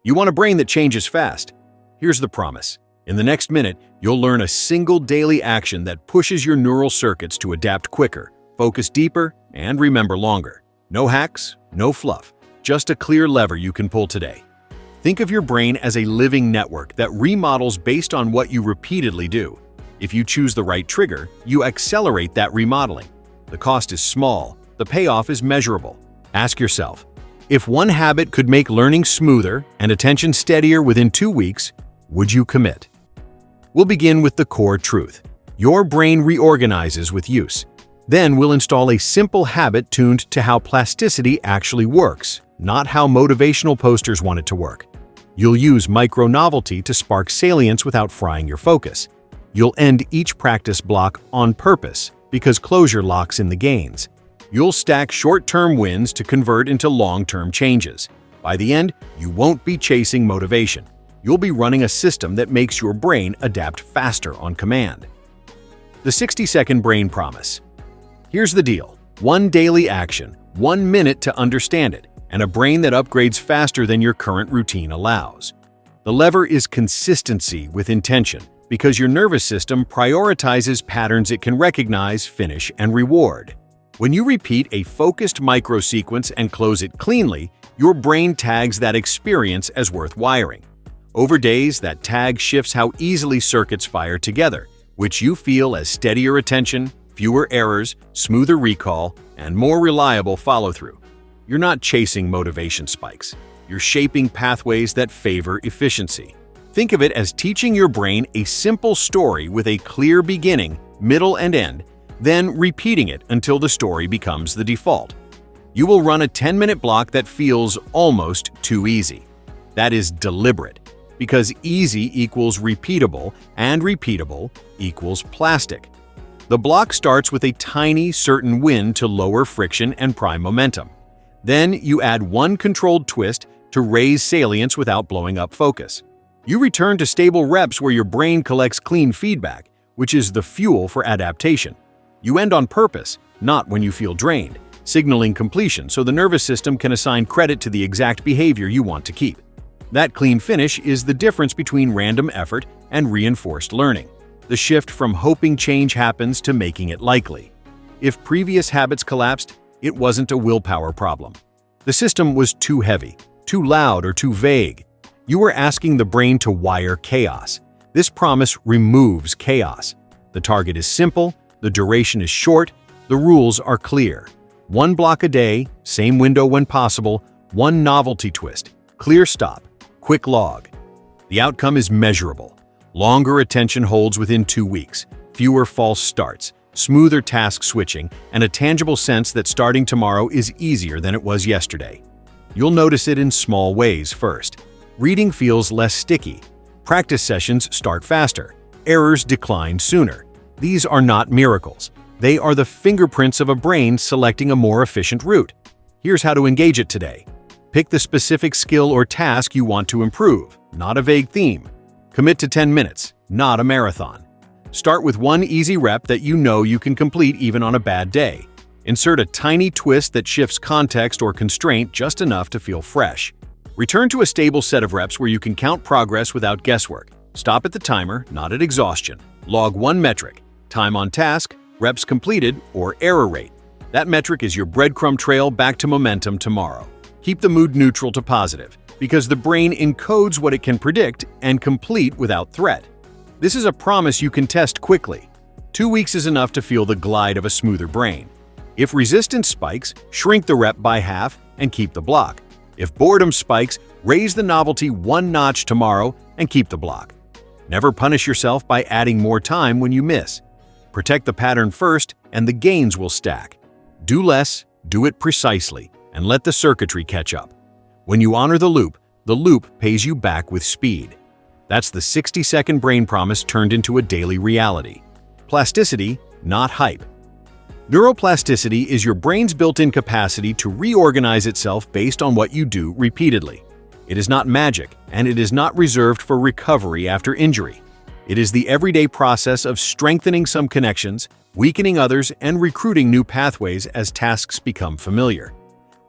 You want a brain that changes fast. Here's the promise. In the next minute, you'll learn a single daily action that pushes your neural circuits to adapt quicker, focus deeper, and remember longer. No hacks, no fluff, just a clear lever you can pull today. Think of your brain as a living network that remodels based on what you repeatedly do. If you choose the right trigger, you accelerate that remodeling. The cost is small, the payoff is measurable. Ask yourself, if one habit could make learning smoother and attention steadier within 2 weeks, would you commit? We'll begin with the core truth. Your brain reorganizes with use. Then we'll install a simple habit tuned to how plasticity actually works, not how motivational posters want it to work. You'll use micro-novelty to spark salience without frying your focus. You'll end each practice block on purpose because closure locks in the gains. You'll stack short-term wins to convert into long-term changes. By the end, you won't be chasing motivation. You'll be running a system that makes your brain adapt faster on command. The 60-second brain promise. Here's the deal. 1 daily action, 1 minute to understand it, and a brain that upgrades faster than your current routine allows. The lever is consistency with intention, because your nervous system prioritizes patterns it can recognize, finish, and reward. When you repeat a focused micro-sequence and close it cleanly, your brain tags that experience as worth wiring. Over days, that tag shifts how easily circuits fire together, which you feel as steadier attention, fewer errors, smoother recall, and more reliable follow-through. You're not chasing motivation spikes. You're shaping pathways that favor efficiency. Think of it as teaching your brain a simple story with a clear beginning, middle, and end, then repeating it until the story becomes the default. You will run a 10-minute block that feels almost too easy. That is deliberate, because easy equals repeatable, and repeatable equals plastic. The block starts with a tiny, certain win to lower friction and prime momentum. Then you add 1 controlled twist to raise salience without blowing up focus. You return to stable reps where your brain collects clean feedback, which is the fuel for adaptation. You end on purpose, not when you feel drained, signaling completion so the nervous system can assign credit to the exact behavior you want to keep. That clean finish is the difference between random effort and reinforced learning, the shift from hoping change happens to making it likely. If previous habits collapsed, it wasn't a willpower problem. The system was too heavy, too loud, or too vague. You were asking the brain to wire chaos. This promise removes chaos. The target is simple, the duration is short, the rules are clear. 1 block a day, same window when possible, 1 novelty twist, clear stop, quick log. The outcome is measurable. Longer attention holds within 2 weeks, fewer false starts, smoother task switching, and a tangible sense that starting tomorrow is easier than it was yesterday. You'll notice it in small ways first. Reading feels less sticky. Practice sessions start faster. Errors decline sooner. These are not miracles. They are the fingerprints of a brain selecting a more efficient route. Here's how to engage it today. Pick the specific skill or task you want to improve, not a vague theme. Commit to 10 minutes, not a marathon. Start with 1 easy rep that you know you can complete even on a bad day. Insert a tiny twist that shifts context or constraint just enough to feel fresh. Return to a stable set of reps where you can count progress without guesswork. Stop at the timer, not at exhaustion. Log 1 metric, time on task, reps completed, or error rate. That metric is your breadcrumb trail back to momentum tomorrow. Keep the mood neutral to positive, because the brain encodes what it can predict and complete without threat. This is a promise you can test quickly. 2 weeks is enough to feel the glide of a smoother brain. If resistance spikes, shrink the rep by half and keep the block. If boredom spikes, raise the novelty 1 notch tomorrow and keep the block. Never punish yourself by adding more time when you miss. Protect the pattern first, and the gains will stack. Do less, do it precisely, and let the circuitry catch up. When you honor the loop pays you back with speed. That's the 60-second brain promise turned into a daily reality. Plasticity, not hype. Neuroplasticity is your brain's built-in capacity to reorganize itself based on what you do repeatedly. It is not magic, and it is not reserved for recovery after injury. It is the everyday process of strengthening some connections, weakening others, and recruiting new pathways as tasks become familiar.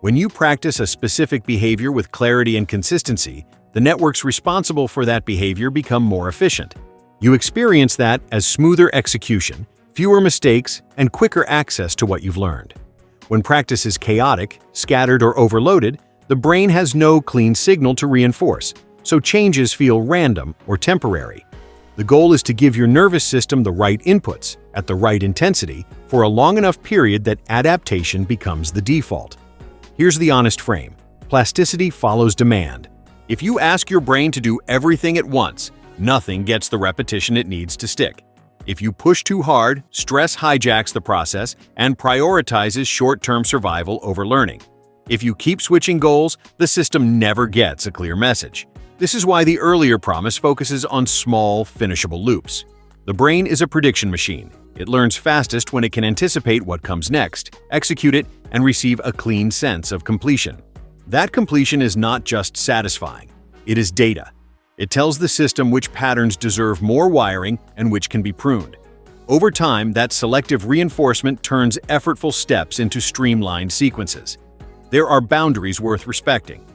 When you practice a specific behavior with clarity and consistency, The networks responsible for that behavior become more efficient. You experience that as smoother execution, fewer mistakes, and quicker access to what you've learned. When practice is chaotic, scattered, or overloaded, the brain has no clean signal to reinforce, so changes feel random or temporary. The goal is to give your nervous system the right inputs, at the right intensity, for a long enough period that adaptation becomes the default. Here's the honest frame. Plasticity follows demand. If you ask your brain to do everything at once, nothing gets the repetition it needs to stick. If you push too hard, stress hijacks the process and prioritizes short-term survival over learning. If you keep switching goals, the system never gets a clear message. This is why the earlier promise focuses on small, finishable loops. The brain is a prediction machine. It learns fastest when it can anticipate what comes next, execute it, and receive a clean sense of completion. That completion is not just satisfying. It is data. It tells the system which patterns deserve more wiring and which can be pruned. Over time, that selective reinforcement turns effortful steps into streamlined sequences. There are boundaries worth respecting.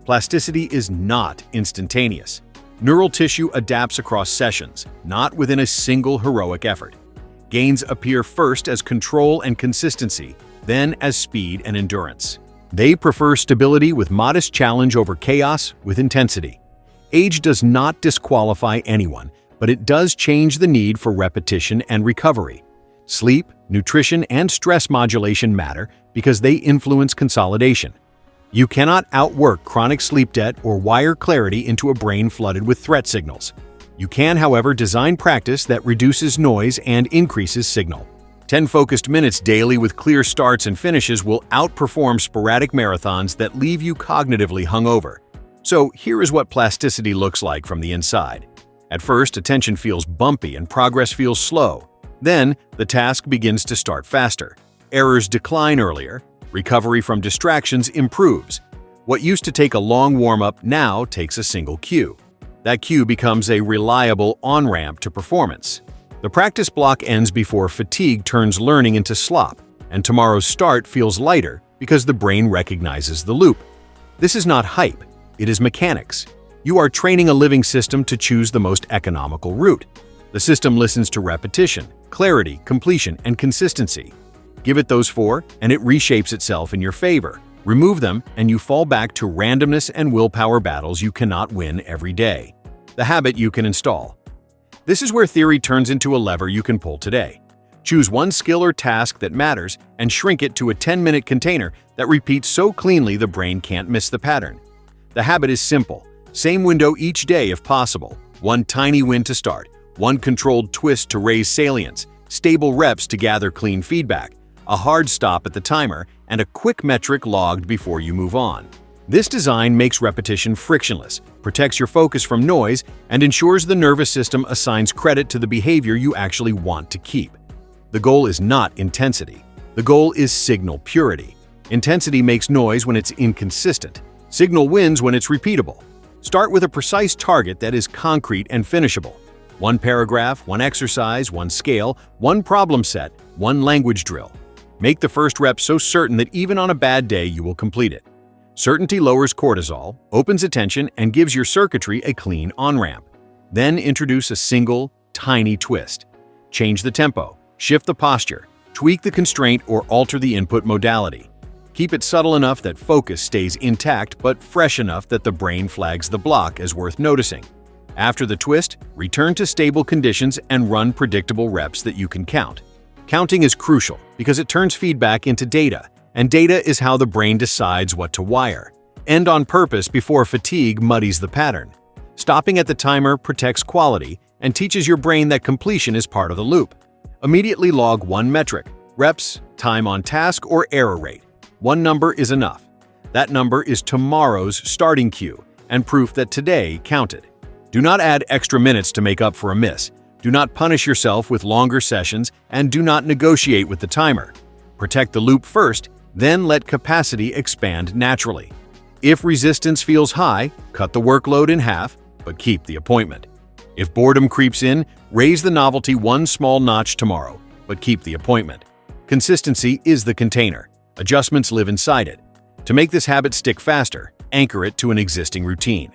Plasticity is not instantaneous. Neural tissue adapts across sessions, not within a single heroic effort. Gains appear first as control and consistency, then as speed and endurance. They prefer stability with modest challenge over chaos with intensity. Age does not disqualify anyone, but it does change the need for repetition and recovery. Sleep, nutrition, and stress modulation matter because they influence consolidation. You cannot outwork chronic sleep debt or wire clarity into a brain flooded with threat signals. You can, however, design practice that reduces noise and increases signal. 10 focused minutes daily with clear starts and finishes will outperform sporadic marathons that leave you cognitively hungover. So here is what plasticity looks like from the inside. At first, attention feels bumpy and progress feels slow. Then, the task begins to start faster. Errors decline earlier. Recovery from distractions improves. What used to take a long warm-up now takes a single cue. That cue becomes a reliable on-ramp to performance. The practice block ends before fatigue turns learning into slop, and tomorrow's start feels lighter because the brain recognizes the loop. This is not hype, it is mechanics. You are training a living system to choose the most economical route. The system listens to repetition, clarity, completion, and consistency. Give it those four, and it reshapes itself in your favor. Remove them, and you fall back to randomness and willpower battles you cannot win every day. The habit you can install. This is where theory turns into a lever you can pull today. Choose one skill or task that matters and shrink it to a 10-minute container that repeats so cleanly the brain can't miss the pattern. The habit is simple. Same window each day if possible. One tiny win to start, one controlled twist to raise salience, stable reps to gather clean feedback, a hard stop at the timer, and a quick metric logged before you move on. This design makes repetition frictionless, protects your focus from noise, and ensures the nervous system assigns credit to the behavior you actually want to keep. The goal is not intensity. The goal is signal purity. Intensity makes noise when it's inconsistent. Signal wins when it's repeatable. Start with a precise target that is concrete and finishable. One paragraph, one exercise, one scale, one problem set, one language drill. Make the first rep so certain that even on a bad day you will complete it. Certainty lowers cortisol, opens attention, and gives your circuitry a clean on-ramp. Then introduce a single, tiny twist. Change the tempo, shift the posture, tweak the constraint, or alter the input modality. Keep it subtle enough that focus stays intact but fresh enough that the brain flags the block as worth noticing. After the twist, return to stable conditions and run predictable reps that you can count. Counting is crucial because it turns feedback into data, and data is how the brain decides what to wire. End on purpose before fatigue muddies the pattern. Stopping at the timer protects quality and teaches your brain that completion is part of the loop. Immediately log one metric: reps, time on task, or error rate. One number is enough. That number is tomorrow's starting cue and proof that today counted. Do not add extra minutes to make up for a miss. Do not punish yourself with longer sessions, and do not negotiate with the timer. Protect the loop first, then let capacity expand naturally. If resistance feels high, cut the workload in half, but keep the appointment. If boredom creeps in, raise the novelty one small notch tomorrow, but keep the appointment. Consistency is the container. Adjustments live inside it. To make this habit stick faster, anchor it to an existing routine.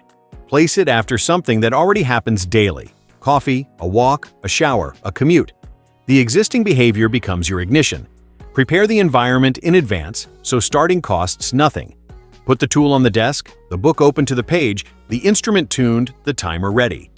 Place it after something that already happens daily: coffee, a walk, a shower, a commute. The existing behavior becomes your ignition. Prepare the environment in advance so starting costs nothing. Put the tool on the desk, the book open to the page, the instrument tuned, the timer ready.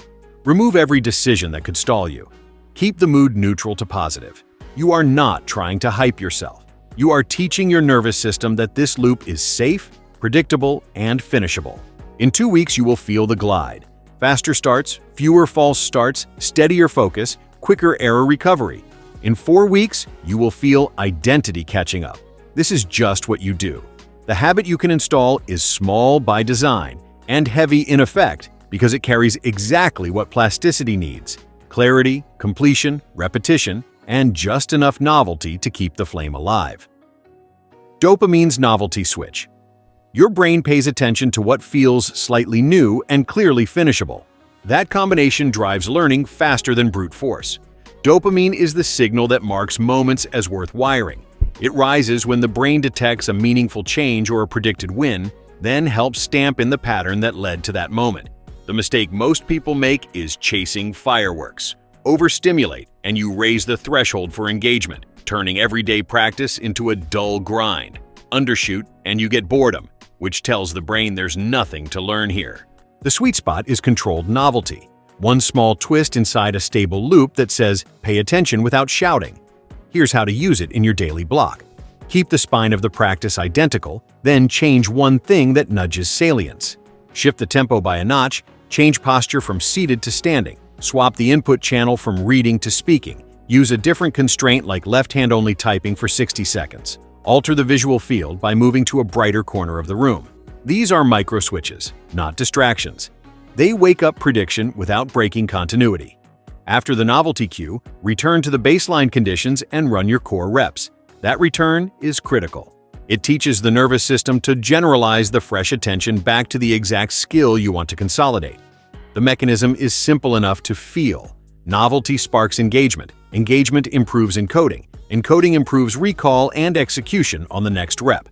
Remove every decision that could stall you. Keep the mood neutral to positive. You are not trying to hype yourself. You are teaching your nervous system that this loop is safe, predictable, and finishable. In 2 weeks, you will feel the glide. Faster starts, fewer false starts, steadier focus, quicker error recovery. In 4 weeks, you will feel identity catching up. This is just what you do. The habit you can install is small by design and heavy in effect because it carries exactly what plasticity needs: clarity, completion, repetition, and just enough novelty to keep the flame alive. Dopamine's novelty switch. Your brain pays attention to what feels slightly new and clearly finishable. That combination drives learning faster than brute force. Dopamine is the signal that marks moments as worth wiring. It rises when the brain detects a meaningful change or a predicted win, then helps stamp in the pattern that led to that moment. The mistake most people make is chasing fireworks. Overstimulate, and you raise the threshold for engagement, turning everyday practice into a dull grind. Undershoot, and you get boredom, which tells the brain there's nothing to learn here. The sweet spot is controlled novelty. One small twist inside a stable loop that says, "Pay attention," without shouting. Here's how to use it in your daily block. Keep the spine of the practice identical, then change one thing that nudges salience. Shift the tempo by a notch, change posture from seated to standing, swap the input channel from reading to speaking, use a different constraint like left-hand-only typing for 60 seconds. Alter the visual field by moving to a brighter corner of the room. These are micro switches, not distractions. They wake up prediction without breaking continuity. After the novelty cue, return to the baseline conditions and run your core reps. That return is critical. It teaches the nervous system to generalize the fresh attention back to the exact skill you want to consolidate. The mechanism is simple enough to feel. Novelty sparks engagement. Engagement improves encoding. Encoding improves recall and execution on the next rep.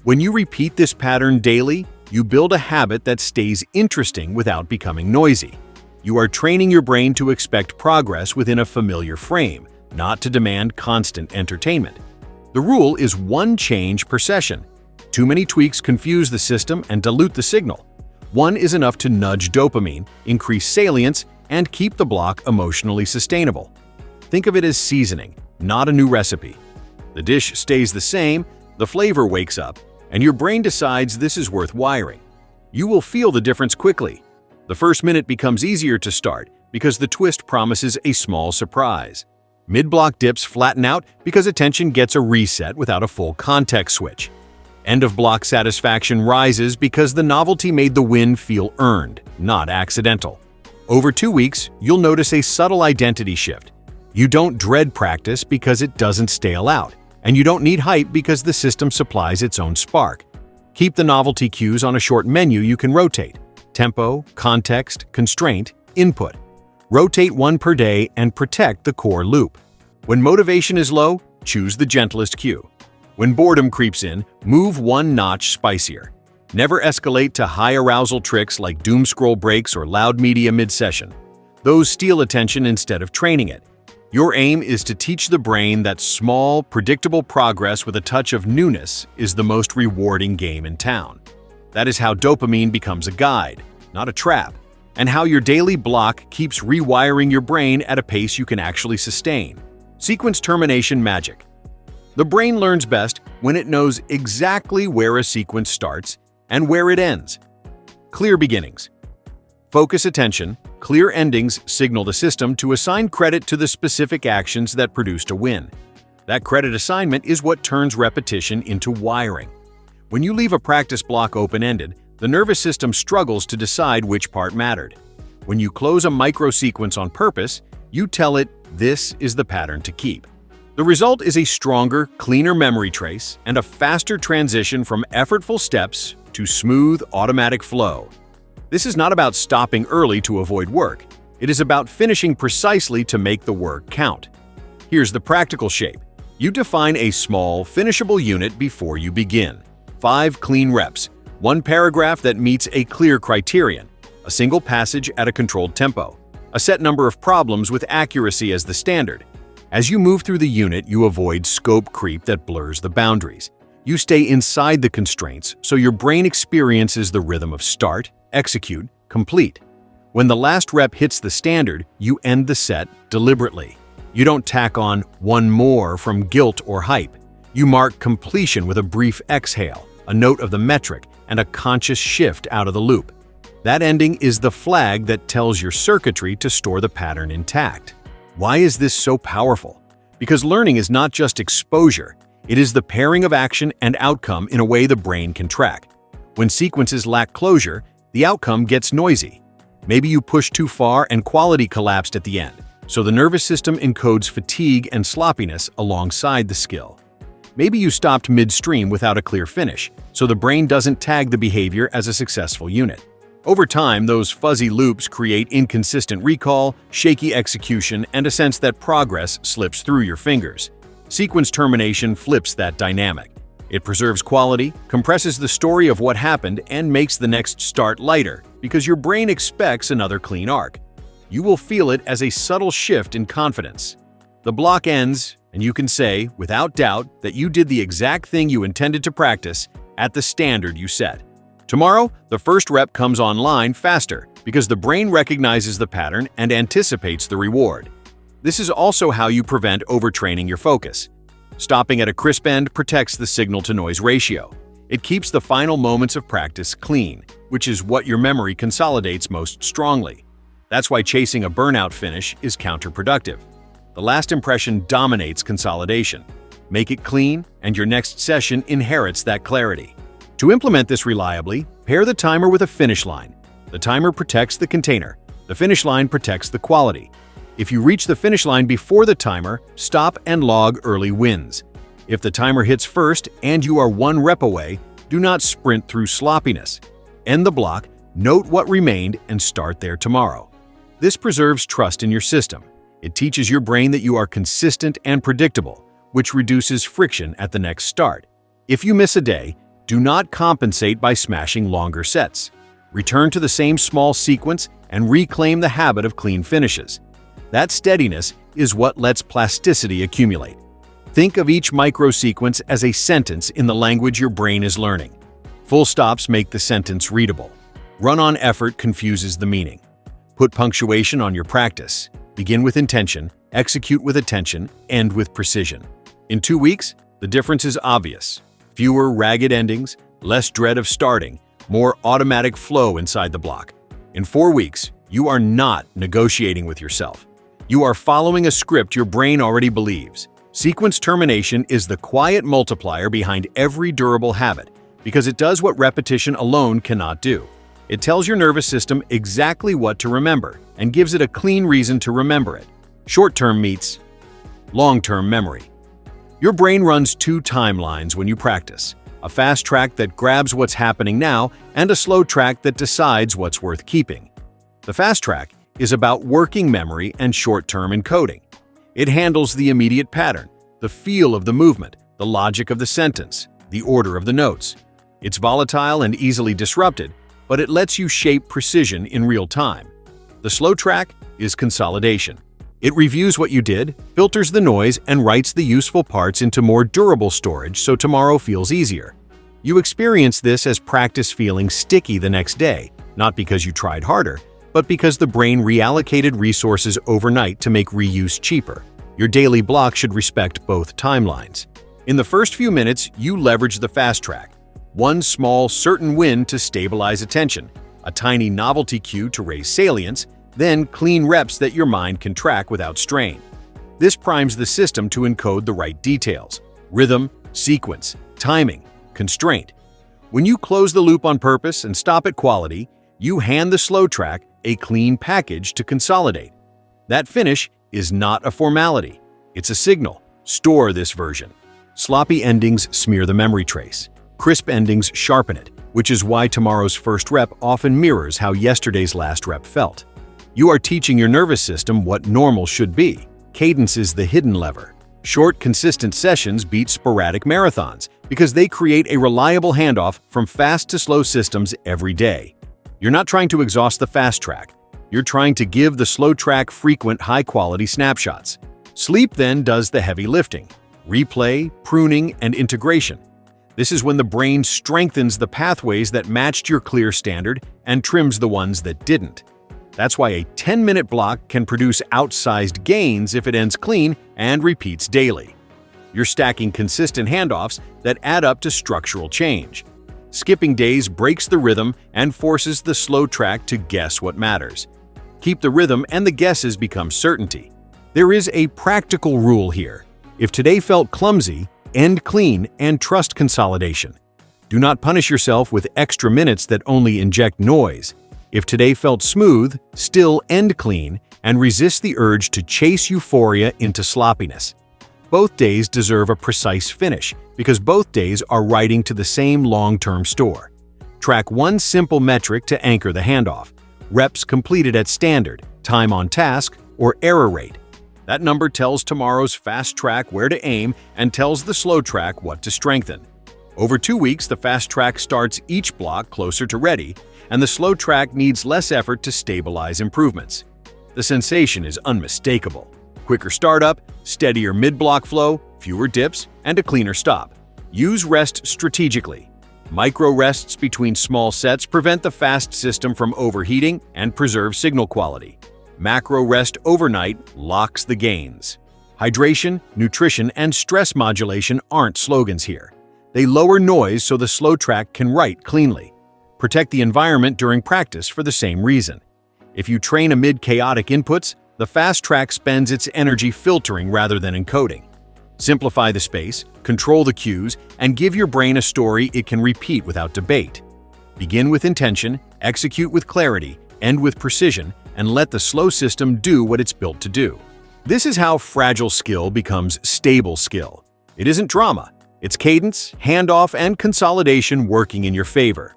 When you repeat this pattern daily, you build a habit that stays interesting without becoming noisy. You are training your brain to expect progress within a familiar frame, not to demand constant entertainment. The rule is 1 change per session. Too many tweaks confuse the system and dilute the signal. 1 is enough to nudge dopamine, increase salience, and keep the block emotionally sustainable. Think of it as seasoning, not a new recipe. The dish stays the same, the flavor wakes up, and your brain decides this is worth wiring. You will feel the difference quickly. The first minute becomes easier to start because the twist promises a small surprise. Mid-block dips flatten out because attention gets a reset without a full context switch. End-of-block satisfaction rises because the novelty made the win feel earned, not accidental. Over 2 weeks, you'll notice a subtle identity shift. You don't dread practice because it doesn't stale out, and you don't need hype because the system supplies its own spark. Keep the novelty cues on a short menu you can rotate: tempo, context, constraint, input. Rotate 1 per day and protect the core loop. When motivation is low, choose the gentlest cue. When boredom creeps in, move 1 notch spicier. Never escalate to high arousal tricks like doom scroll breaks or loud media mid-session. Those steal attention instead of training it. Your aim is to teach the brain that small, predictable progress with a touch of newness is the most rewarding game in town. That is how dopamine becomes a guide, not a trap, and how your daily block keeps rewiring your brain at a pace you can actually sustain. Sequence termination magic. The brain learns best when it knows exactly where a sequence starts and where it ends. Clear beginnings. Focus attention. Clear endings signal the system to assign credit to the specific actions that produced a win. That credit assignment is what turns repetition into wiring. When you leave a practice block open-ended, the nervous system struggles to decide which part mattered. When you close a micro-sequence on purpose, you tell it, "This is the pattern to keep." The result is a stronger, cleaner memory trace and a faster transition from effortful steps to smooth, automatic flow. This is not about stopping early to avoid work. It is about finishing precisely to make the work count. Here's the practical shape. You define a small, finishable unit before you begin. 5 clean reps, 1 paragraph that meets a clear criterion, a single passage at a controlled tempo, a set number of problems with accuracy as the standard. As you move through the unit, you avoid scope creep that blurs the boundaries. You stay inside the constraints, so your brain experiences the rhythm of start, execute, complete. When the last rep hits the standard, you end the set deliberately. You don't tack on one more from guilt or hype. You mark completion with a brief exhale, a note of the metric, and a conscious shift out of the loop. That ending is the flag that tells your circuitry to store the pattern intact. Why is this so powerful? Because learning is not just exposure, it is the pairing of action and outcome in a way the brain can track. When sequences lack closure, the outcome gets noisy. Maybe you pushed too far and quality collapsed at the end, so the nervous system encodes fatigue and sloppiness alongside the skill. Maybe you stopped midstream without a clear finish, so the brain doesn't tag the behavior as a successful unit. Over time, those fuzzy loops create inconsistent recall, shaky execution, and a sense that progress slips through your fingers. Sequence termination flips that dynamic. It preserves quality, compresses the story of what happened, and makes the next start lighter, because your brain expects another clean arc. You will feel it as a subtle shift in confidence. The block ends, and you can say, without doubt, that you did the exact thing you intended to practice at the standard you set. Tomorrow, the first rep comes online faster because the brain recognizes the pattern and anticipates the reward. This is also how you prevent overtraining your focus. Stopping at a crisp end protects the signal-to-noise ratio. It keeps the final moments of practice clean, which is what your memory consolidates most strongly. That's why chasing a burnout finish is counterproductive. The last impression dominates consolidation. Make it clean, and your next session inherits that clarity. To implement this reliably, pair the timer with a finish line. The timer protects the container. The finish line protects the quality. If you reach the finish line before the timer, stop and log early wins. If the timer hits first and you are one rep away, do not sprint through sloppiness. End the block, note what remained, and start there tomorrow. This preserves trust in your system. It teaches your brain that you are consistent and predictable, which reduces friction at the next start. If you miss a day, do not compensate by smashing longer sets. Return to the same small sequence and reclaim the habit of clean finishes. That steadiness is what lets plasticity accumulate. Think of each micro-sequence as a sentence in the language your brain is learning. Full stops make the sentence readable. Run-on effort confuses the meaning. Put punctuation on your practice. Begin with intention, execute with attention, end with precision. In 2 weeks, the difference is obvious. Fewer ragged endings, less dread of starting, more automatic flow inside the block. In 4 weeks, you are not negotiating with yourself. You are following a script your brain already believes. Sequence termination is the quiet multiplier behind every durable habit because it does what repetition alone cannot do. It tells your nervous system exactly what to remember and gives it a clean reason to remember it. Short-term meets long-term memory. Your brain runs 2 timelines when you practice, a fast track that grabs what's happening now and a slow track that decides what's worth keeping. The fast track is about working memory and short-term encoding. It handles the immediate pattern, the feel of the movement, the logic of the sentence, the order of the notes. It's volatile and easily disrupted, but it lets you shape precision in real time. The slow track is consolidation. It reviews what you did, filters the noise, and writes the useful parts into more durable storage so tomorrow feels easier. You experience this as practice feeling sticky the next day, not because you tried harder, but because the brain reallocated resources overnight to make reuse cheaper. Your daily block should respect both timelines. In the first few minutes, you leverage the fast track. One small, certain win to stabilize attention, a tiny novelty cue to raise salience, then clean reps that your mind can track without strain. This primes the system to encode the right details: rhythm, sequence, timing, constraint. When you close the loop on purpose and stop at quality, you hand the slow track a clean package to consolidate. That finish is not a formality. It's a signal. Store this version. Sloppy endings smear the memory trace. Crisp endings sharpen it, which is why tomorrow's first rep often mirrors how yesterday's last rep felt. You are teaching your nervous system what normal should be. Cadence is the hidden lever. Short, consistent sessions beat sporadic marathons because they create a reliable handoff from fast to slow systems every day. You're not trying to exhaust the fast track. You're trying to give the slow track frequent, high-quality snapshots. Sleep then does the heavy lifting: replay, pruning, and integration. This is when the brain strengthens the pathways that matched your clear standard and trims the ones that didn't. That's why a 10-minute block can produce outsized gains if it ends clean and repeats daily. You're stacking consistent handoffs that add up to structural change. Skipping days breaks the rhythm and forces the slow track to guess what matters. Keep the rhythm and the guesses become certainty. There is a practical rule here. If today felt clumsy, end clean and trust consolidation. Do not punish yourself with extra minutes that only inject noise. If today felt smooth, still end clean and resist the urge to chase euphoria into sloppiness. Both days deserve a precise finish because both days are writing to the same long-term store. Track one simple metric to anchor the handoff: reps completed at standard, time on task, or error rate. That number tells tomorrow's fast track where to aim and tells the slow track what to strengthen. Over 2 weeks, the fast track starts each block closer to ready, and the slow track needs less effort to stabilize improvements. The sensation is unmistakable. Quicker startup, steadier mid-block flow, fewer dips, and a cleaner stop. Use rest strategically. Micro rests between small sets prevent the fast system from overheating and preserve signal quality. Macro rest overnight locks the gains. Hydration, nutrition, and stress modulation aren't slogans here. They lower noise so the slow track can write cleanly. Protect the environment during practice for the same reason. If you train amid chaotic inputs, the fast track spends its energy filtering rather than encoding. Simplify the space, control the cues, and give your brain a story it can repeat without debate. Begin with intention, execute with clarity, end with precision, and let the slow system do what it's built to do. This is how fragile skill becomes stable skill. It isn't drama. It's cadence, handoff, and consolidation working in your favor.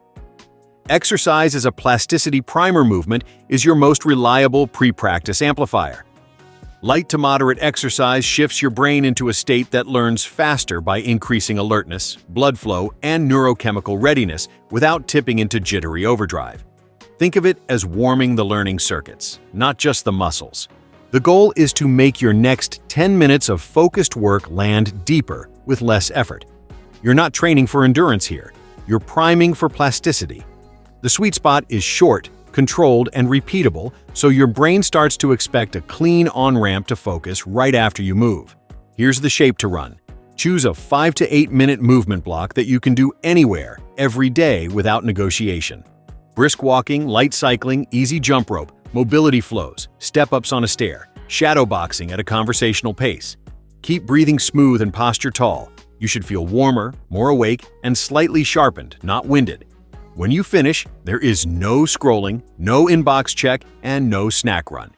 Exercise as a plasticity primer movement is your most reliable pre-practice amplifier. Light to moderate exercise shifts your brain into a state that learns faster by increasing alertness, blood flow, and neurochemical readiness without tipping into jittery overdrive. Think of it as warming the learning circuits, not just the muscles. The goal is to make your next 10 minutes of focused work land deeper with less effort. You're not training for endurance here. You're priming for plasticity. The sweet spot is short, controlled, and repeatable, so your brain starts to expect a clean on-ramp to focus right after you move. Here's the shape to run. Choose a 5 to 8 minute movement block that you can do anywhere, every day without negotiation. Brisk walking, light cycling, easy jump rope, mobility flows, step-ups on a stair, shadow boxing at a conversational pace. Keep breathing smooth and posture tall. You should feel warmer, more awake, and slightly sharpened, not winded. When you finish, there is no scrolling, no inbox check, and no snack run.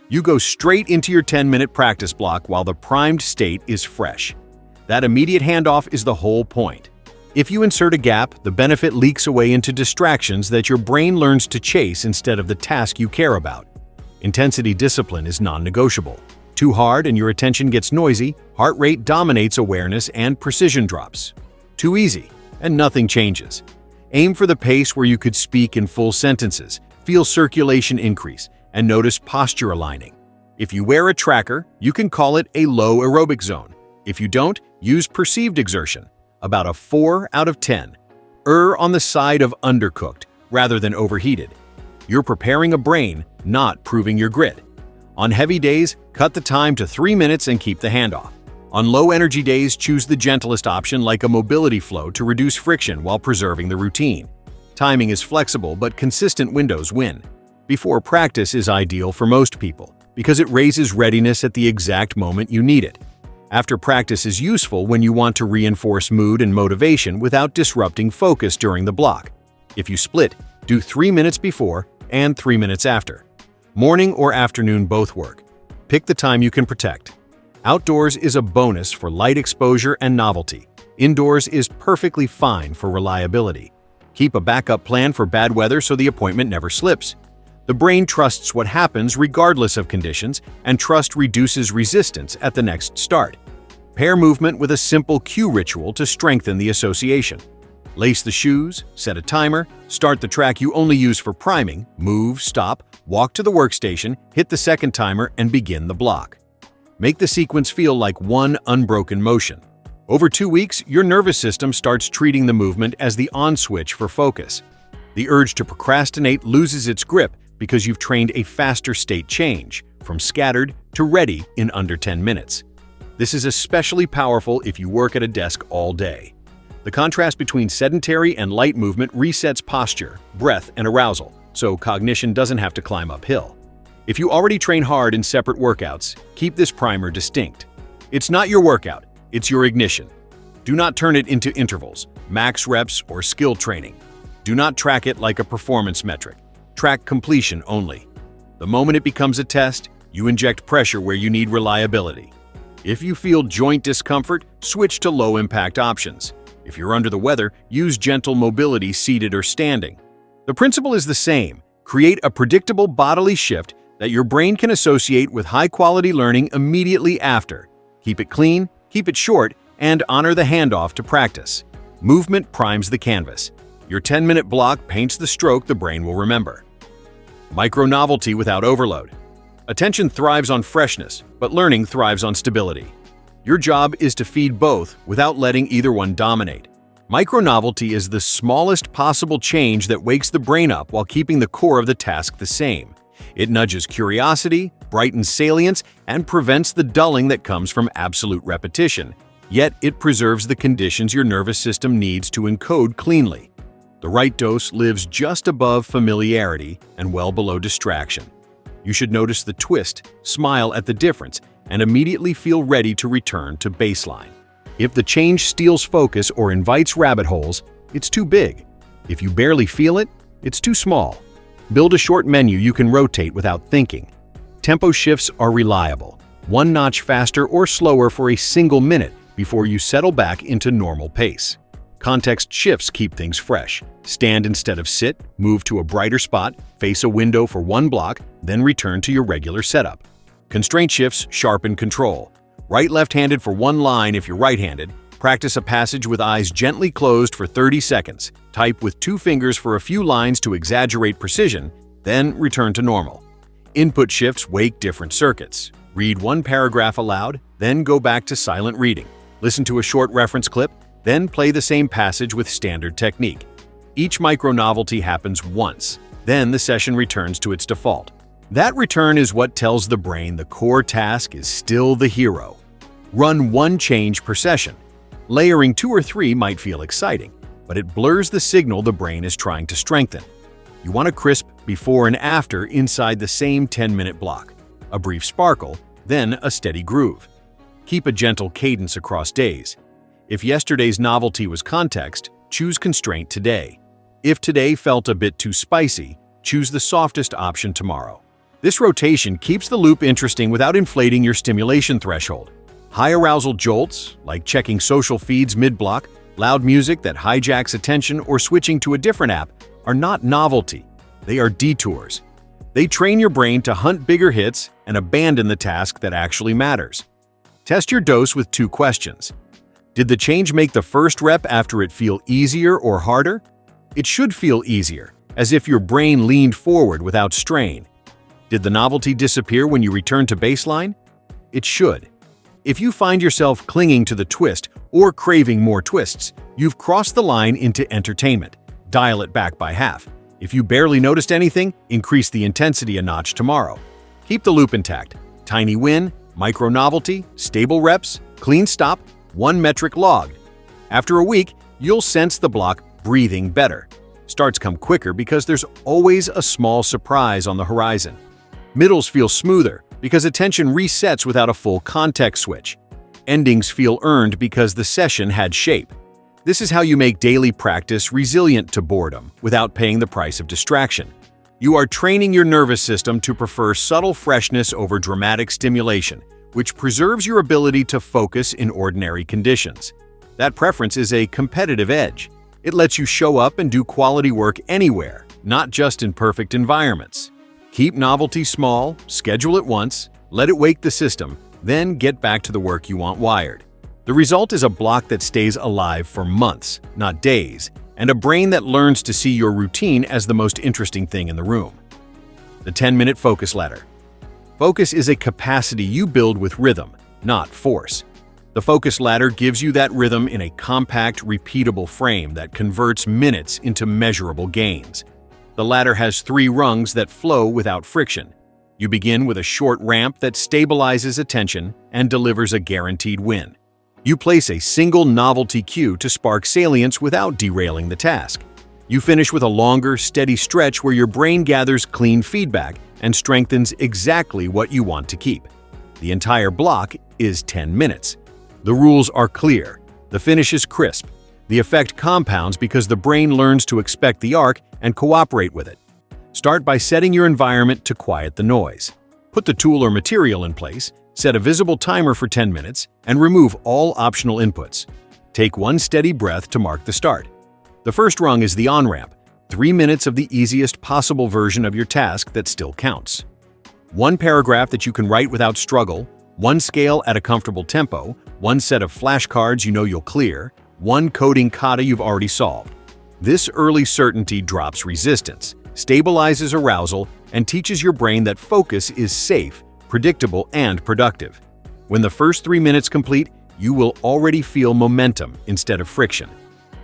You go straight into your 10-minute practice block while the primed state is fresh. That immediate handoff is the whole point. If you insert a gap, the benefit leaks away into distractions that your brain learns to chase instead of the task you care about. Intensity discipline is non-negotiable. Too hard and your attention gets noisy, heart rate dominates awareness and precision drops. Too easy, and nothing changes. Aim for the pace where you could speak in full sentences, feel circulation increase, and notice posture aligning. If you wear a tracker, you can call it a low aerobic zone. If you don't, use perceived exertion, about a 4 out of 10. Err on the side of undercooked rather than overheated. You're preparing a brain, not proving your grit. On heavy days, cut the time to 3 minutes and keep the handoff. On low-energy days, choose the gentlest option like a mobility flow to reduce friction while preserving the routine. Timing is flexible, but consistent windows win. Before practice is ideal for most people because it raises readiness at the exact moment you need it. After practice is useful when you want to reinforce mood and motivation without disrupting focus during the block. If you split, do 3 minutes before and 3 minutes after. Morning or afternoon both work. Pick the time you can protect. Outdoors is a bonus for light exposure and novelty. Indoors is perfectly fine for reliability. Keep a backup plan for bad weather so the appointment never slips. The brain trusts what happens regardless of conditions, and trust reduces resistance at the next start. Pair movement with a simple cue ritual to strengthen the association. Lace the shoes, set a timer, start the track you only use for priming, move, stop, walk to the workstation, hit the second timer, and begin the block. Make the sequence feel like one unbroken motion. Over 2 weeks, your nervous system starts treating the movement as the on switch for focus. The urge to procrastinate loses its grip because you've trained a faster state change, from scattered to ready in under 10 minutes. This is especially powerful if you work at a desk all day. The contrast between sedentary and light movement resets posture, breath, and arousal, so cognition doesn't have to climb uphill. If you already train hard in separate workouts, keep this primer distinct. It's not your workout, it's your ignition. Do not turn it into intervals, max reps, or skill training. Do not track it like a performance metric. Track completion only. The moment it becomes a test, you inject pressure where you need reliability. If you feel joint discomfort, switch to low-impact options. If you're under the weather, use gentle mobility seated or standing. The principle is the same. Create a predictable bodily shift that your brain can associate with high-quality learning immediately after. Keep it clean, keep it short, and honor the handoff to practice. Movement primes the canvas. Your 10-minute block paints the stroke the brain will remember. Micro-novelty without overload. Attention thrives on freshness, but learning thrives on stability. Your job is to feed both without letting either one dominate. Micro-novelty is the smallest possible change that wakes the brain up while keeping the core of the task the same. It nudges curiosity, brightens salience, and prevents the dulling that comes from absolute repetition. Yet it preserves the conditions your nervous system needs to encode cleanly. The right dose lives just above familiarity and well below distraction. You should notice the twist, smile at the difference, and immediately feel ready to return to baseline. If the change steals focus or invites rabbit holes, it's too big. If you barely feel it, it's too small. Build a short menu you can rotate without thinking. Tempo shifts are reliable, one notch faster or slower for a single minute before you settle back into normal pace. Context shifts keep things fresh. Stand instead of sit, move to a brighter spot, face a window for one block, then return to your regular setup. Constraint shifts sharpen control. Right-left-handed for one line if you're right-handed. Practice a passage with eyes gently closed for 30 seconds. Type with 2 fingers for a few lines to exaggerate precision, then return to normal. Input shifts wake different circuits. Read one paragraph aloud, then go back to silent reading. Listen to a short reference clip, then play the same passage with standard technique. Each micro-novelty happens once, then the session returns to its default. That return is what tells the brain the core task is still the hero. Run one change per session. Layering 2 or 3 might feel exciting, but it blurs the signal the brain is trying to strengthen. You want a crisp before and after inside the same 10-minute block. A brief sparkle, then a steady groove. Keep a gentle cadence across days. If yesterday's novelty was context, choose constraint today. If today felt a bit too spicy, choose the softest option tomorrow. This rotation keeps the loop interesting without inflating your stimulation threshold. High arousal jolts, like checking social feeds mid-block, loud music that hijacks attention, or switching to a different app, are not novelty. They are detours. They train your brain to hunt bigger hits and abandon the task that actually matters. Test your dose with 2 questions. Did the change make the first rep after it feel easier or harder? It should feel easier, as if your brain leaned forward without strain. Did the novelty disappear when you return to baseline? It should. If you find yourself clinging to the twist or craving more twists, you've crossed the line into entertainment. Dial it back by half. If you barely noticed anything, increase the intensity a notch tomorrow. Keep the loop intact. Tiny win, micro-novelty, stable reps, clean stop, 1 metric logged. After a week, you'll sense the block breathing better. Starts come quicker because there's always a small surprise on the horizon. Middles feel smoother because attention resets without a full context switch. Endings feel earned because the session had shape. This is how you make daily practice resilient to boredom without paying the price of distraction. You are training your nervous system to prefer subtle freshness over dramatic stimulation, which preserves your ability to focus in ordinary conditions. That preference is a competitive edge. It lets you show up and do quality work anywhere, not just in perfect environments. Keep novelty small, schedule it once, let it wake the system, then get back to the work you want wired. The result is a block that stays alive for months, not days, and a brain that learns to see your routine as the most interesting thing in the room. The 10-minute focus ladder. Focus is a capacity you build with rhythm, not force. The focus ladder gives you that rhythm in a compact, repeatable frame that converts minutes into measurable gains. The ladder has 3 rungs that flow without friction. You begin with a short ramp that stabilizes attention and delivers a guaranteed win. You place a single novelty cue to spark salience without derailing the task. You finish with a longer, steady stretch where your brain gathers clean feedback and strengthens exactly what you want to keep. The entire block is 10 minutes. The rules are clear. The finish is crisp. The effect compounds because the brain learns to expect the arc and cooperate with it. Start by setting your environment to quiet the noise. Put the tool or material in place, set a visible timer for 10 minutes, and remove all optional inputs. Take one steady breath to mark the start. The first rung is the on-ramp, 3 minutes of the easiest possible version of your task that still counts. One paragraph that you can write without struggle, one scale at a comfortable tempo, one set of flashcards you know you'll clear, one coding kata you've already solved. This early certainty drops resistance, stabilizes arousal, and teaches your brain that focus is safe, predictable, and productive. When the first 3 minutes complete, you will already feel momentum instead of friction.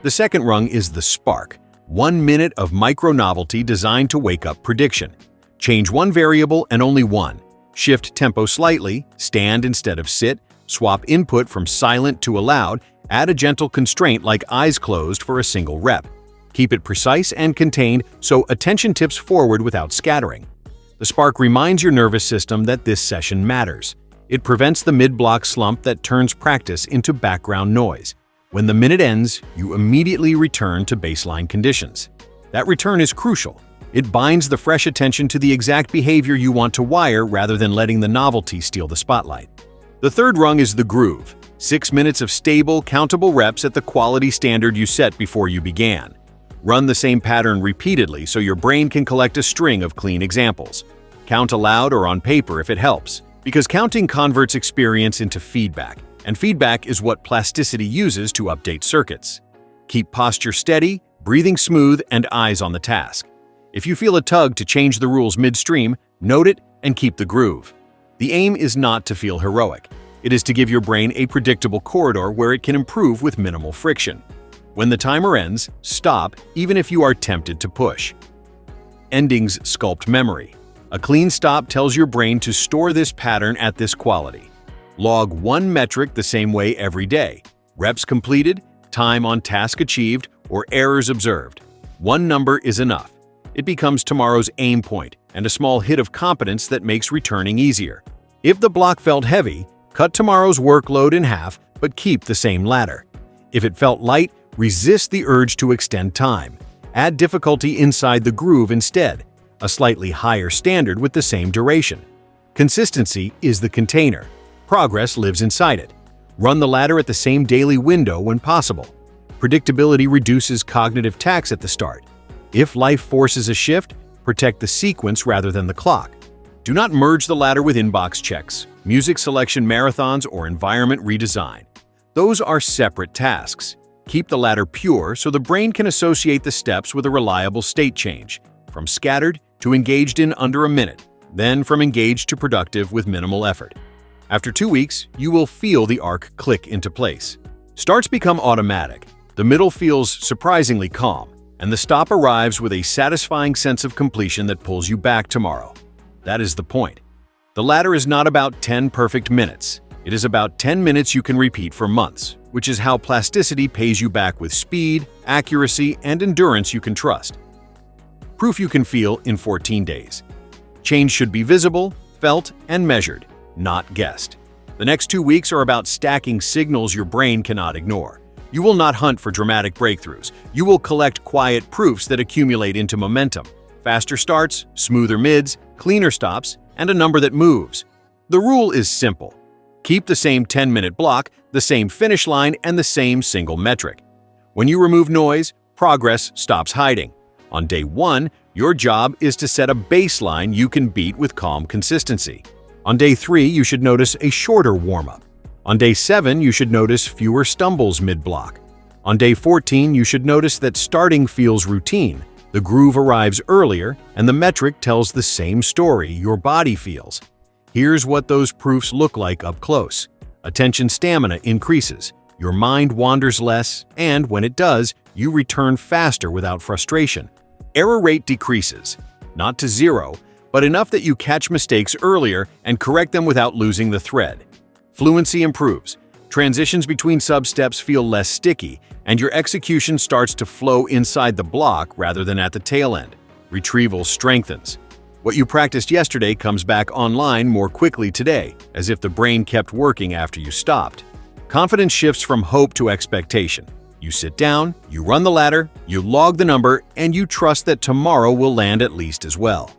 The second rung is the spark, 1 minute of micro-novelty designed to wake up prediction. Change one variable and only one. Shift tempo slightly, stand instead of sit, swap input from silent to loud, add a gentle constraint like eyes closed for a single rep. Keep it precise and contained so attention tips forward without scattering. The spark reminds your nervous system that this session matters. It prevents the mid-block slump that turns practice into background noise. When the minute ends, you immediately return to baseline conditions. That return is crucial. It binds the fresh attention to the exact behavior you want to wire rather than letting the novelty steal the spotlight. The third rung is the groove, 6 minutes of stable, countable reps at the quality standard you set before you began. Run the same pattern repeatedly so your brain can collect a string of clean examples. Count aloud or on paper if it helps, because counting converts experience into feedback, and feedback is what plasticity uses to update circuits. Keep posture steady, breathing smooth, and eyes on the task. If you feel a tug to change the rules midstream, note it and keep the groove. The aim is not to feel heroic. It is to give your brain a predictable corridor where it can improve with minimal friction. When the timer ends, stop even if you are tempted to push. Endings sculpt memory. A clean stop tells your brain to store this pattern at this quality. Log one metric the same way every day. Reps completed, time on task achieved, or errors observed. One number is enough. It becomes tomorrow's aim point and a small hit of competence that makes returning easier. If the block felt heavy, cut tomorrow's workload in half but keep the same ladder. If it felt light, resist the urge to extend time. Add difficulty inside the groove instead, a slightly higher standard with the same duration. Consistency is the container. Progress lives inside it. Run the ladder at the same daily window when possible. Predictability reduces cognitive tax at the start. If life forces a shift, protect the sequence rather than the clock. Do not merge the ladder with inbox checks, music selection marathons, or environment redesign. Those are separate tasks. Keep the ladder pure so the brain can associate the steps with a reliable state change, from scattered to engaged in under a minute, then from engaged to productive with minimal effort. After 2 weeks, you will feel the arc click into place. Starts become automatic, the middle feels surprisingly calm, and the stop arrives with a satisfying sense of completion that pulls you back tomorrow. That is the point. The ladder is not about 10 perfect minutes. It is about 10 minutes you can repeat for months, which is how plasticity pays you back with speed, accuracy, and endurance you can trust. Proof you can feel in 14 days. Change should be visible, felt, and measured, not guessed. The next 2 weeks are about stacking signals your brain cannot ignore. You will not hunt for dramatic breakthroughs. You will collect quiet proofs that accumulate into momentum. Faster starts, smoother mids, cleaner stops, and a number that moves. The rule is simple. Keep the same 10-minute block, the same finish line, and the same single metric. When you remove noise, progress stops hiding. On day 1, your job is to set a baseline you can beat with calm consistency. On day 3, you should notice a shorter warm-up. On day 7, you should notice fewer stumbles mid-block. On day 14, you should notice that starting feels routine. The groove arrives earlier, and the metric tells the same story your body feels. Here's what those proofs look like up close. Attention stamina increases, your mind wanders less, and when it does, you return faster without frustration. Error rate decreases, not to zero, but enough that you catch mistakes earlier and correct them without losing the thread. Fluency improves. Transitions between sub-steps feel less sticky, and your execution starts to flow inside the block rather than at the tail end. Retrieval strengthens. What you practiced yesterday comes back online more quickly today, as if the brain kept working after you stopped. Confidence shifts from hope to expectation. You sit down, you run the ladder, you log the number, and you trust that tomorrow will land at least as well.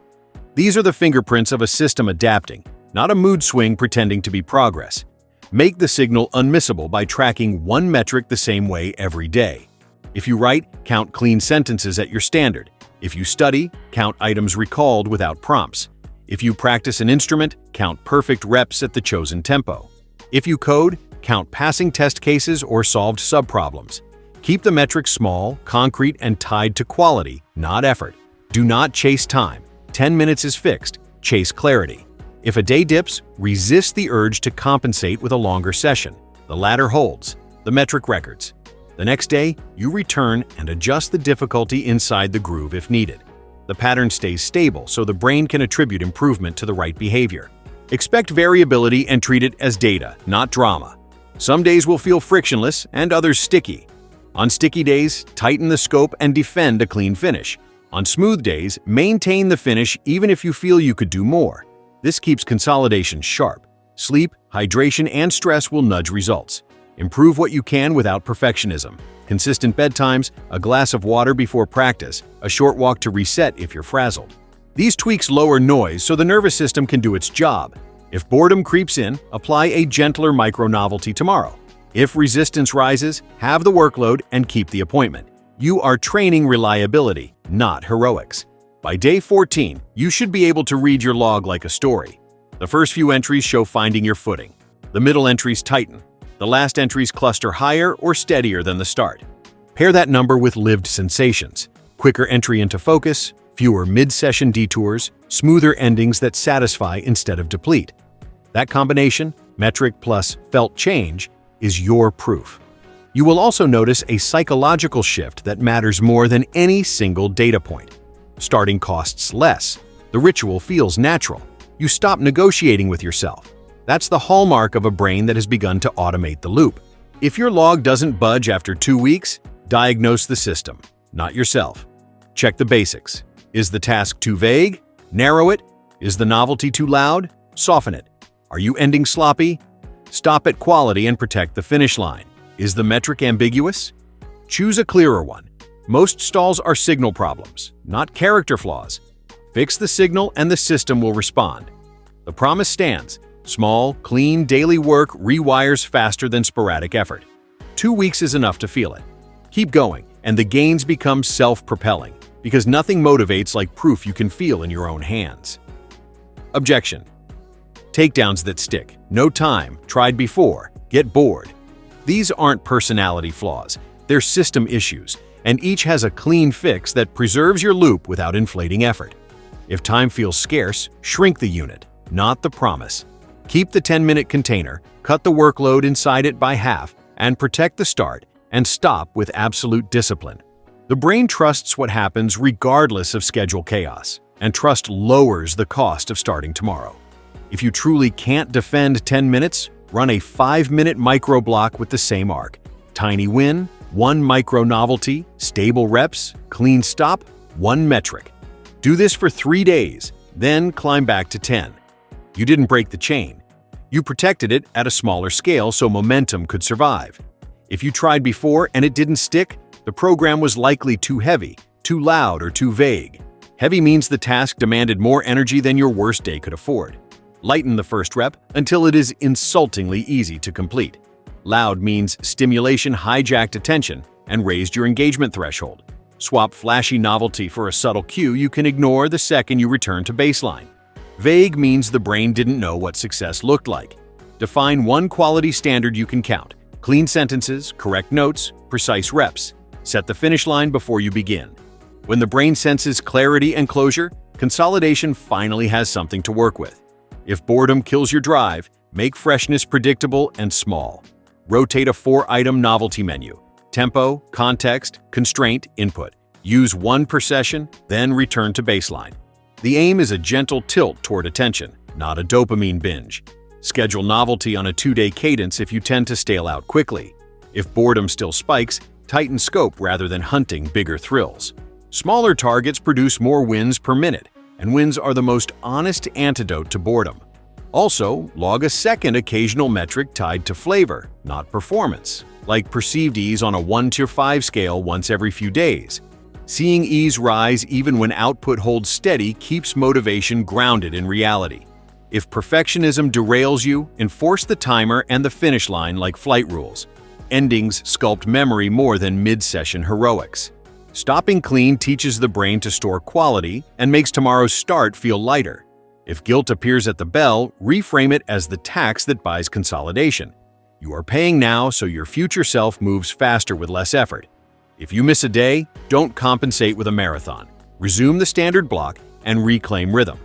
These are the fingerprints of a system adapting, not a mood swing pretending to be progress. Make the signal unmissable by tracking one metric the same way every day. If you write, count clean sentences at your standard. If you study, count items recalled without prompts. If you practice an instrument, count perfect reps at the chosen tempo. If you code, count passing test cases or solved subproblems. Keep the metrics small, concrete, and tied to quality, not effort. Do not chase time. 10 minutes is fixed. Chase clarity. If a day dips, resist the urge to compensate with a longer session. The ladder holds. The metric records. The next day, you return and adjust the difficulty inside the groove if needed. The pattern stays stable so the brain can attribute improvement to the right behavior. Expect variability and treat it as data, not drama. Some days will feel frictionless and others sticky. On sticky days, tighten the scope and defend a clean finish. On smooth days, maintain the finish even if you feel you could do more. This keeps consolidation sharp. Sleep, hydration, and stress will nudge results. Improve what you can without perfectionism. Consistent bedtimes, a glass of water before practice, a short walk to reset if you're frazzled. These tweaks lower noise so the nervous system can do its job. If boredom creeps in, apply a gentler micro-novelty tomorrow. If resistance rises, have the workload and keep the appointment. You are training reliability, not heroics. By day 14, you should be able to read your log like a story. The first few entries show finding your footing. The middle entries tighten. The last entries cluster higher or steadier than the start. Pair that number with lived sensations. Quicker entry into focus, fewer mid-session detours, smoother endings that satisfy instead of deplete. That combination, metric plus felt change, is your proof. You will also notice a psychological shift that matters more than any single data point. Starting costs less. The ritual feels natural. You stop negotiating with yourself. That's the hallmark of a brain that has begun to automate the loop. If your log doesn't budge after 2 weeks, diagnose the system, not yourself. Check the basics. Is the task too vague? Narrow it. Is the novelty too loud? Soften it. Are you ending sloppy? Stop at quality and protect the finish line. Is the metric ambiguous? Choose a clearer one. Most stalls are signal problems, not character flaws. Fix the signal and the system will respond. The promise stands. Small, clean, daily work rewires faster than sporadic effort. 2 weeks is enough to feel it. Keep going, and the gains become self-propelling, because nothing motivates like proof you can feel in your own hands. Objection. Takedowns that stick. No time. Tried before. Get bored. These aren't personality flaws. They're system issues, and each has a clean fix that preserves your loop without inflating effort. If time feels scarce, shrink the unit, not the promise. Keep the 10-minute container, cut the workload inside it by half, and protect the start and stop with absolute discipline. The brain trusts what happens regardless of schedule chaos, and trust lowers the cost of starting tomorrow. If you truly can't defend 10 minutes, run a 5-minute micro block with the same arc. Tiny win, 1 micro novelty, stable reps, clean stop, 1 metric. Do this for 3 days, then climb back to 10. You didn't break the chain. You protected it at a smaller scale so momentum could survive. If you tried before and it didn't stick, the program was likely too heavy, too loud, or too vague. Heavy means the task demanded more energy than your worst day could afford. Lighten the first rep until it is insultingly easy to complete. Loud means stimulation hijacked attention and raised your engagement threshold. Swap flashy novelty for a subtle cue you can ignore the second you return to baseline. Vague means the brain didn't know what success looked like. Define one quality standard you can count. Clean sentences, correct notes, precise reps. Set the finish line before you begin. When the brain senses clarity and closure, consolidation finally has something to work with. If boredom kills your drive, make freshness predictable and small. Rotate a 4-item novelty menu. Tempo, context, constraint, input. Use one per session, then return to baseline. The aim is a gentle tilt toward attention, not a dopamine binge. Schedule novelty on a 2-day cadence if you tend to stale out quickly. If boredom still spikes, tighten scope rather than hunting bigger thrills. Smaller targets produce more wins per minute, and wins are the most honest antidote to boredom. Also, log a second occasional metric tied to flavor, not performance, like perceived ease on a 1 to 5 scale once every few days. Seeing ease rise even when output holds steady keeps motivation grounded in reality. If perfectionism derails you, enforce the timer and the finish line like flight rules. Endings sculpt memory more than mid-session heroics. Stopping clean teaches the brain to store quality and makes tomorrow's start feel lighter. If guilt appears at the bell, reframe it as the tax that buys consolidation. You are paying now, so your future self moves faster with less effort. If you miss a day, don't compensate with a marathon. Resume the standard block and reclaim rhythm.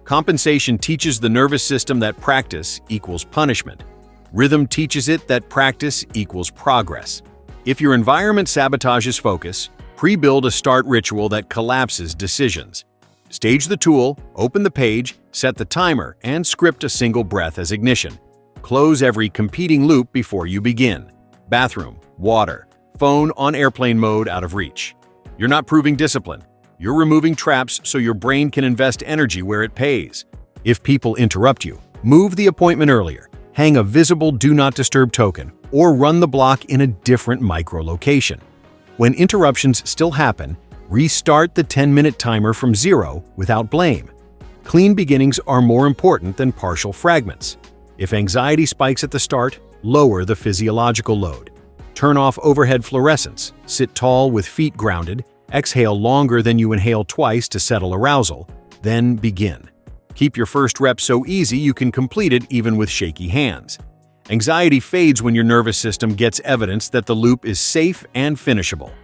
Compensation teaches the nervous system that practice equals punishment. Rhythm teaches it that practice equals progress. If your environment sabotages focus, pre-build a start ritual that collapses decisions. Stage the tool, open the page, set the timer, and script a single breath as ignition. Close every competing loop before you begin. Bathroom, water, phone on airplane mode out of reach. You're not proving discipline. You're removing traps so your brain can invest energy where it pays. If people interrupt you, move the appointment earlier, hang a visible Do Not Disturb token, or run the block in a different micro-location. When interruptions still happen, restart the 10-minute timer from 0 without blame. Clean beginnings are more important than partial fragments. If anxiety spikes at the start, lower the physiological load. Turn off overhead fluorescence, sit tall with feet grounded, exhale longer than you inhale twice to settle arousal, then begin. Keep your first rep so easy you can complete it even with shaky hands. Anxiety fades when your nervous system gets evidence that the loop is safe and finishable.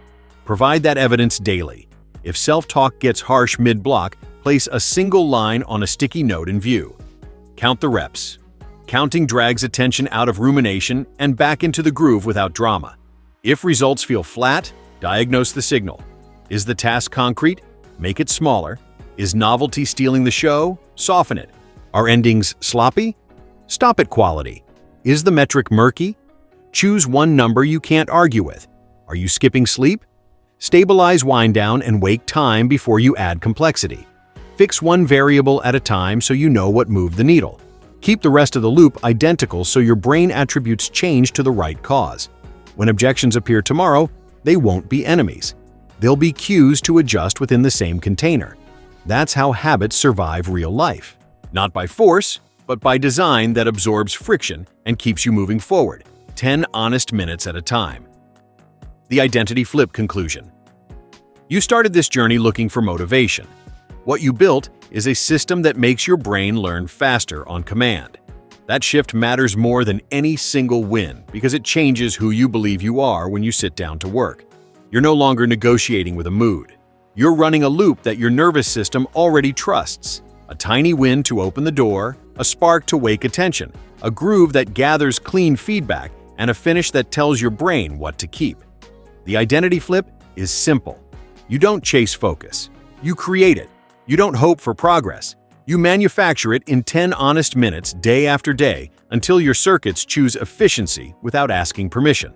Provide that evidence daily. If self-talk gets harsh mid-block, place a single line on a sticky note in view. Count the reps. Counting drags attention out of rumination and back into the groove without drama. If results feel flat, diagnose the signal. Is the task concrete? Make it smaller. Is novelty stealing the show? Soften it. Are endings sloppy? Stop at quality. Is the metric murky? Choose one number you can't argue with. Are you skipping sleep? Stabilize wind down and wake time before you add complexity. Fix one variable at a time so you know what moved the needle. Keep the rest of the loop identical so your brain attributes change to the right cause. When objections appear tomorrow, they won't be enemies. They'll be cues to adjust within the same container. That's how habits survive real life. Not by force, but by design that absorbs friction and keeps you moving forward, 10 honest minutes at a time. The identity flip conclusion. You started this journey looking for motivation. What you built is a system that makes your brain learn faster on command. That shift matters more than any single win because it changes who you believe you are when you sit down to work. You're no longer negotiating with a mood. You're running a loop that your nervous system already trusts. A tiny win to open the door, a spark to wake attention, a groove that gathers clean feedback, and a finish that tells your brain what to keep. The identity flip is simple. You don't chase focus. You create it. You don't hope for progress. You manufacture it in 10 honest minutes day after day until your circuits choose efficiency without asking permission.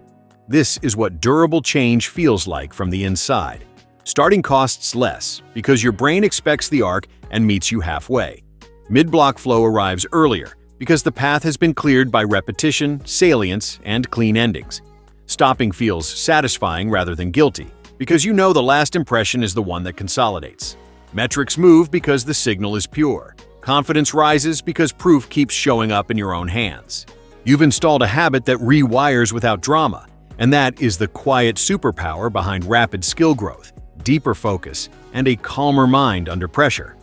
This is what durable change feels like from the inside. Starting costs less because your brain expects the arc and meets you halfway. Mid-block flow arrives earlier because the path has been cleared by repetition, salience, and clean endings. Stopping feels satisfying rather than guilty because you know the last impression is the one that consolidates. Metrics move because the signal is pure. Confidence rises because proof keeps showing up in your own hands. You've installed a habit that rewires without drama, and that is the quiet superpower behind rapid skill growth, deeper focus, and a calmer mind under pressure.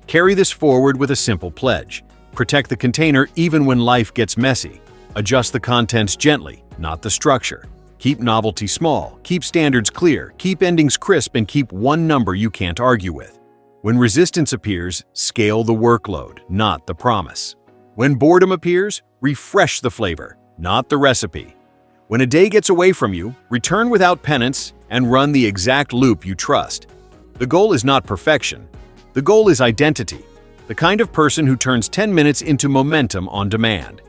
Carry this forward with a simple pledge. Protect the container even when life gets messy. Adjust the contents gently, not the structure. Keep novelty small, keep standards clear, keep endings crisp, and keep one number you can't argue with. When resistance appears, scale the workload, not the promise. When boredom appears, refresh the flavor, not the recipe. When a day gets away from you, return without penance and run the exact loop you trust. The goal is not perfection. The goal is identity, the kind of person who turns 10 minutes into momentum on demand.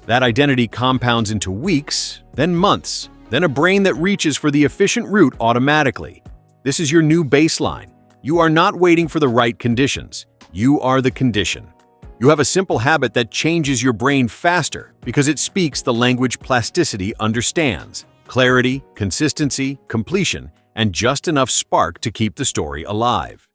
That identity compounds into weeks, then months, then a brain that reaches for the efficient route automatically. This is your new baseline. You are not waiting for the right conditions. You are the condition. You have a simple habit that changes your brain faster because it speaks the language plasticity understands: clarity, consistency, completion, and just enough spark to keep the story alive.